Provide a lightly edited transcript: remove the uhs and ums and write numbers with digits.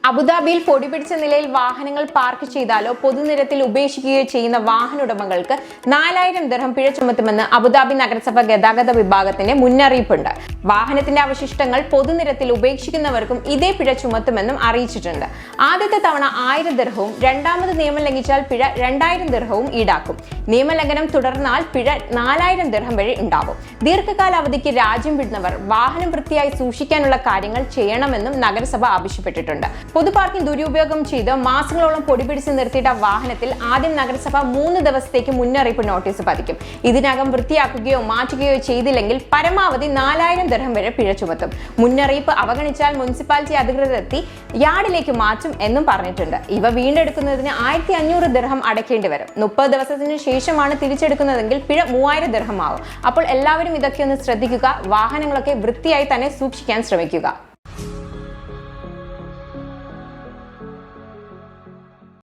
അബുദാബിയിൽ പൊടിപിടിച്ച നിലയിൽ വാഹനങ്ങൾ പാർക്ക് ചെയ്താലോ പൊതുനിരത്തിൽ ഉപേക്ഷിക്കുകയോ ചെയ്യുന്ന വാഹന ഉടമകൾക്ക് 4000 ദിർഹം പിഴ ചുമത്തുമെന്ന് അബുദാബി നഗരസഭ ഗതാഗത വിഭാഗത്തിന്റെ മുന്നറിയിപ്പുണ്ട്. വാഹനത്തിന്റെ അവശിഷ്ടങ്ങൾ പൊതുനിരത്തിൽ ഉപേക്ഷിക്കുന്നവർക്കും ഇതേ പിഴ ചുമത്തുമെന്നും അറിയിച്ചിട്ടുണ്ട്. ആദ്യത്തെ തവണ 1000 ദിർഹവും രണ്ടാമത് നിയമം ലംഘിച്ചാൽ പിഴ 2000 ദിർഹവും ഈടാക്കും. നിയമലംഘനം തുടർന്നാൽ പിഴ 4000 ദിർഹം വരെ ഉണ്ടാവും. ദീർഘകാല അവധിക്ക് രാജ്യം വിടുന്നവർ വാഹനം വൃത്തിയായി സൂക്ഷിക്കാനുള്ള കാര്യങ്ങൾ ചെയ്യണമെന്നും നഗരസഭ ആവശ്യപ്പെട്ടിട്ടുണ്ട്. പൊതു പാർക്കിംഗ് ദുരുപയോഗം ചെയ്ത് മാസങ്ങളോളം പൊടിപിടിച്ച് നിർത്തിയിട്ട വാഹനത്തിൽ ആദ്യം നഗരസഭ 3 ദിവസത്തേക്ക് മുന്നറിയിപ്പ് നോട്ടീസ് പതിക്കും. ഇതിനകം വൃത്തിയാക്കുകയോ മാറ്റുകയോ ചെയ്തില്ലെങ്കിൽ പരമാവധി 4000 ദിർഹം വരെ പിഴ ചുമത്തും. മുന്നറിയിപ്പ് അവഗണിച്ചാൽ മുനിസിപ്പാലിറ്റി അധികൃതരെത്തി യാർഡിലേക്ക് മാറ്റും എന്നും പറഞ്ഞിട്ടുണ്ട്. ഇവ വീണ്ടെടുക്കുന്നതിന് 1500 ദിർഹം അടയ്ക്കേണ്ടി വരും. 30 ദിവസത്തിന് ശേഷമാണ് തിരിച്ചെടുക്കുന്നതെങ്കിൽ പിഴ 3000 ദിർഹം ആവും. അപ്പോൾ എല്ലാവരും ഇതൊക്കെ ഒന്ന് ശ്രദ്ധിക്കുക. വാഹനങ്ങളൊക്കെ വൃത്തിയായി തന്നെ സൂക്ഷിക്കാൻ ശ്രമിക്കുക.